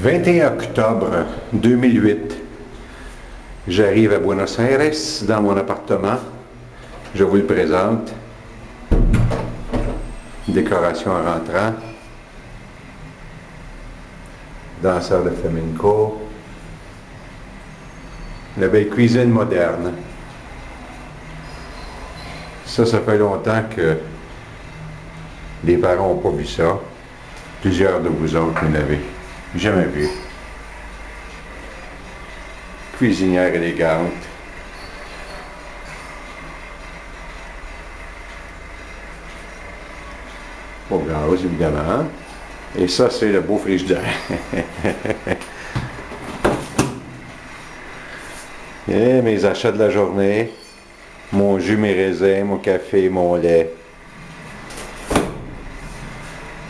21 octobre 2008, j'arrive à Buenos Aires dans mon appartement. Je vous le présente. Décoration en rentrant. Danseur de flamenco. La belle cuisine moderne. Ça fait longtemps que les parents n'ont pas vu ça. Plusieurs de vous autres n'avez jamais vu. Cuisinière élégante. Au gaz, évidemment. Et ça, c'est le beau frigidaire. Et mes achats de la journée. Mon jus, mes raisins, mon café, mon lait.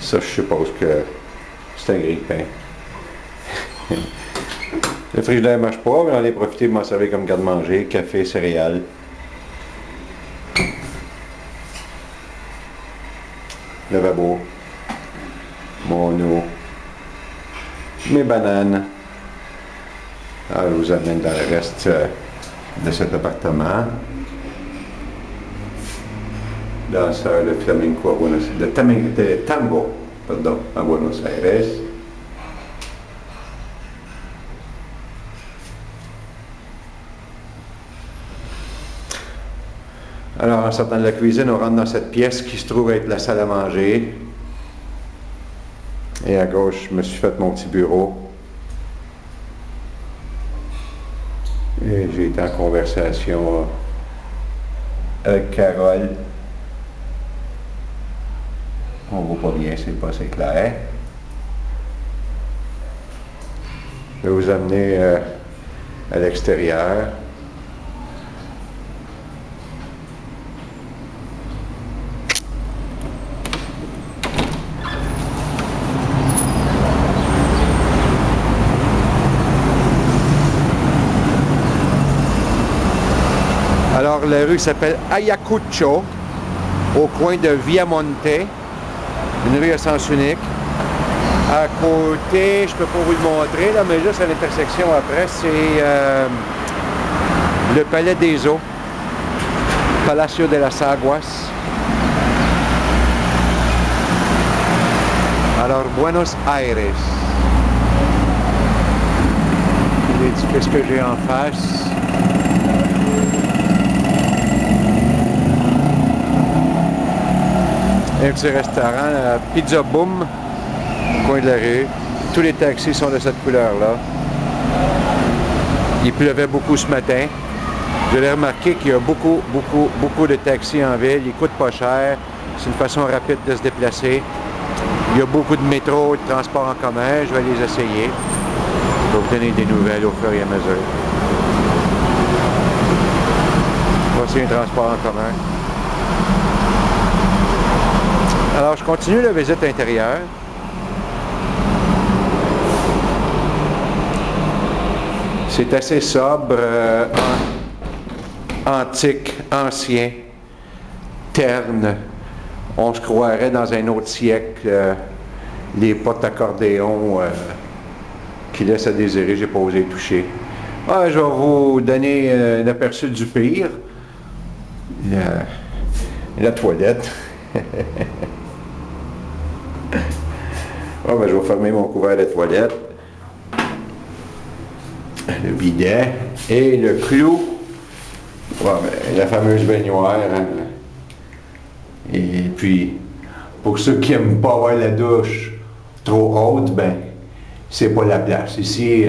Ça, je suppose que c'est un grille-pain. Le frigidaire ne marche pas, mais j'en ai profité de m'en servir comme garde-manger, café, céréales. Lavabo, mon eau, mes bananes. Alors, je vous amène dans le reste de cet appartement. Danseur de flamenco à Buenos Aires, de tango, pardon, à Buenos Aires. Alors, en sortant de la cuisine, on rentre dans cette pièce qui se trouve être la salle à manger. Et à gauche, je me suis fait mon petit bureau. Et j'ai été en conversation avec Carole. On ne voit pas bien, c'est pas assez clair. Je vais vous amener à l'extérieur. Alors, la rue s'appelle Ayacucho, au coin de Viamonte, une rue à sens unique. À côté, je ne peux pas vous le montrer, là, mais juste à l'intersection après, c'est le Palais des Eaux, Palacio de las Aguas. Alors, Buenos Aires. L'édifice que j'ai en face. Un petit restaurant, Pizza Boom, au coin de la rue. Tous les taxis sont de cette couleur-là. Il pleuvait beaucoup ce matin. Je l'ai remarqué qu'il y a beaucoup de taxis en ville. Ils ne coûtent pas cher. C'est une façon rapide de se déplacer. Il y a beaucoup de métro, de transports en commun. Je vais les essayer. Je vais vous donner des nouvelles au fur et à mesure. Voici un transport en commun. Alors, je continue la visite intérieure. C'est assez sobre, antique, ancien, terne. On se croirait dans un autre siècle. Les porte-accordéons qui laissent à désirer, j'ai pas osé toucher. Je vais vous donner un aperçu du pire. La toilette. Je vais fermer mon couvert de toilette, le bidet et le clou, la fameuse baignoire. Hein. Et puis, pour ceux qui n'aiment pas avoir la douche trop haute, c'est pas la place. Ici,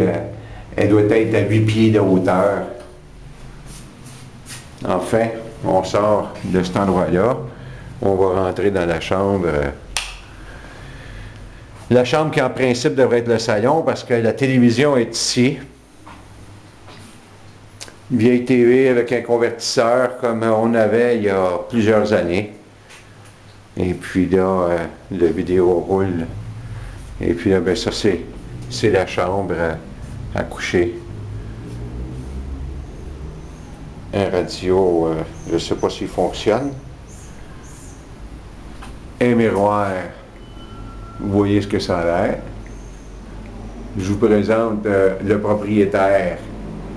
elle doit être à 8 pieds de hauteur. Enfin, on sort de cet endroit-là. On va rentrer dans la chambre. La chambre qui, en principe, devrait être le salon parce que la télévision est ici. Une vieille TV avec un convertisseur comme on avait il y a plusieurs années. Et puis là, la vidéo roule. Et puis là, ça, c'est la chambre à coucher. Un radio, je ne sais pas s'il fonctionne. Un miroir. Vous voyez ce que ça a l'air. je vous présente le propriétaire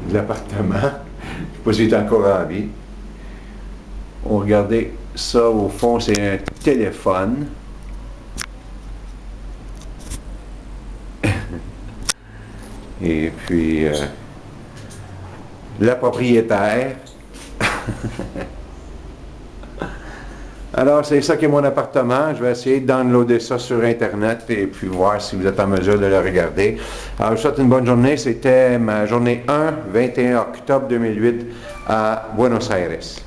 de l'appartement. Je ne sais pas s'il est encore en vie. On regardez ça, au fond, c'est un téléphone. Et puis, la propriétaire. Alors, c'est ça qui est mon appartement. Je vais essayer de downloader ça sur Internet et puis voir si vous êtes en mesure de le regarder. Alors, je vous souhaite une bonne journée. C'était ma journée 1, 21 octobre 2008 à Buenos Aires.